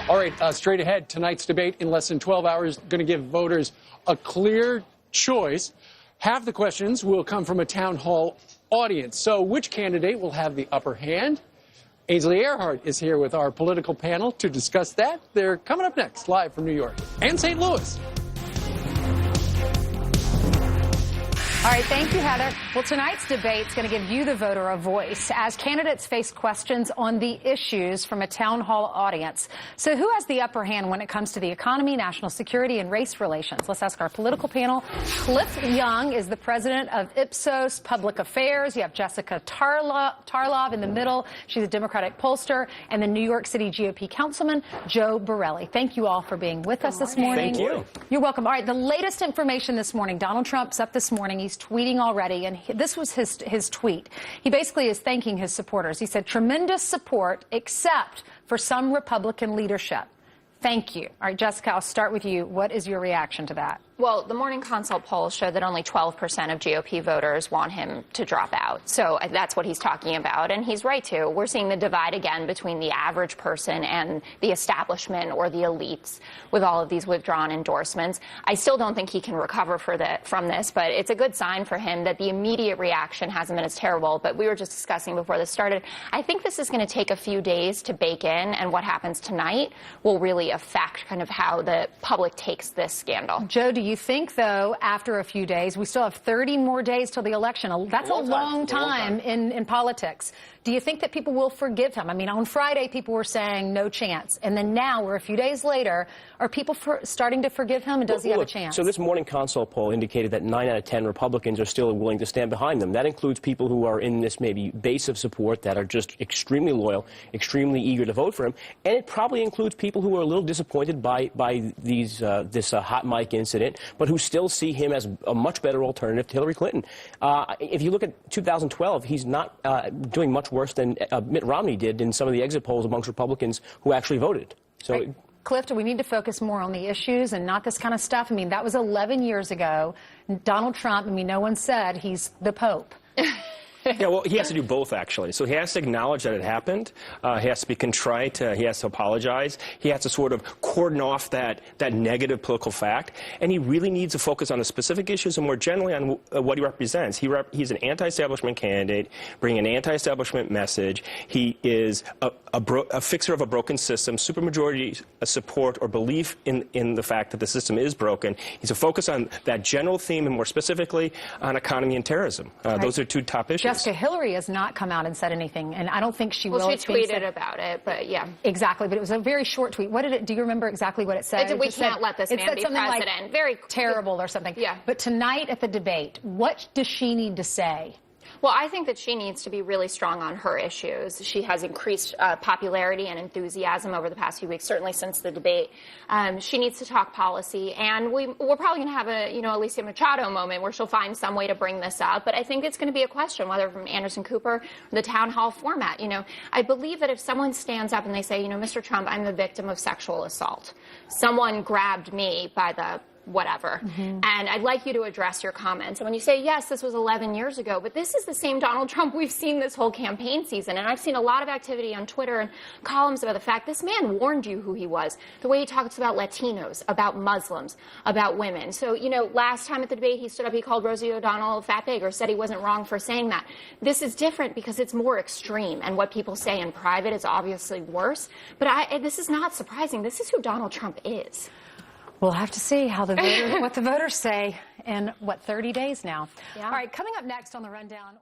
All right, straight ahead, tonight's debate in less than 12 hours, going to give voters a clear choice. Half the questions will come from a town hall audience. So which candidate will have the upper hand? Ainsley Earhardt is here with our political panel to discuss that. They're coming up next, live from New York and St. Louis. All right, thank you, Heather. Well, tonight's debate is going to give you, the voter, a voice as candidates face questions on the issues from a town hall audience. So who has the upper hand when it comes to the economy, national security, and race relations? Let's ask our political panel. Cliff Young is the president of Ipsos Public Affairs. You have Jessica Tarlov in the middle. She's a Democratic pollster. And the New York City GOP councilman, Joe Borelli. Thank you all for being with us this morning. Thank you. You're welcome. All right, the latest information this morning. Donald Trump's up this morning. He's tweeting already, and this was his tweet. He basically is thanking his supporters. He said, tremendous support, except for some Republican leadership. Thank you. All right, Jessica, I'll start with you. What is your reaction to that? Well, the Morning Consult polls show that only 12% of GOP voters want him to drop out. So that's what he's talking about. And he's right, too. We're seeing the divide again between the average person and the establishment or the elites with all of these withdrawn endorsements. I still don't think he can recover from this, but it's a good sign for him that the immediate reaction hasn't been as terrible. But we were just discussing before this started, I think this is going to take a few days to bake in, and what happens tonight will really affect kind of how the public takes this scandal. Joe, do you think, though, after a few days, we still have 30 more days till the election. That's a long time in politics. Do you think that people will forgive him? I mean, on Friday, people were saying no chance. And then now, we're a few days later, are people starting to forgive him? And does he have a chance? So this Morning Consult poll indicated that 9 out of 10 Republicans are still willing to stand behind them. That includes people who are in this maybe base of support that are just extremely loyal, extremely eager to vote for him. And it probably includes people who are a little disappointed by this hot mic incident, but who still see him as a much better alternative to Hillary Clinton. If you look at 2012, he's not doing much worse than Mitt Romney did in some of the exit polls amongst Republicans who actually voted. So. Right. Cliff, do we need to focus more on the issues and not this kind of stuff? I mean, that was 11 years ago. Donald Trump, I mean, no one said he's the Pope. Yeah, well, he has to do both, actually. So he has to acknowledge that it happened. He has to be contrite. He has to apologize. He has to sort of cordon off that negative political fact. And he really needs to focus on the specific issues and more generally on what he represents. He's an anti-establishment candidate, bringing an anti-establishment message. He is a fixer of a broken system, supermajority support or belief in the fact that the system is broken. He's a focus on that general theme and more specifically on economy and terrorism. Those are two top issues. Jessica, Hillary has not come out and said anything, and I don't think she will. Well, she tweeted about it, but yeah. Exactly, but it was a very short tweet. What did it, do you remember exactly what it said? We can't let this man be president. Like, very terrible or something. Yeah. But tonight at the debate, what does she need to say? Well, I think that she needs to be really strong on her issues. She has increased popularity and enthusiasm over the past few weeks, certainly since the debate. She needs to talk policy, and we're probably going to have a, Alicia Machado moment where she'll find some way to bring this up. But I think it's going to be a question, whether from Anderson Cooper or the town hall format. I believe that if someone stands up and they say, Mr. Trump, I'm the victim of sexual assault. Someone grabbed me by the whatever. And I'd like you to address your comments. And when you say, yes, this was 11 years ago, but this is the same Donald Trump we've seen this whole campaign season. And I've seen a lot of activity on Twitter and columns about the fact this man warned you who he was, the way he talks about Latinos, about Muslims, about women. So, last time at the debate, he stood up, he called Rosie O'Donnell fat pig or said he wasn't wrong for saying that. This is different because it's more extreme, and what people say in private is obviously worse. But this is not surprising. This is who Donald Trump is. We'll have to see how what the voters say in, 30 days now. Yeah. All right, coming up next on The Rundown.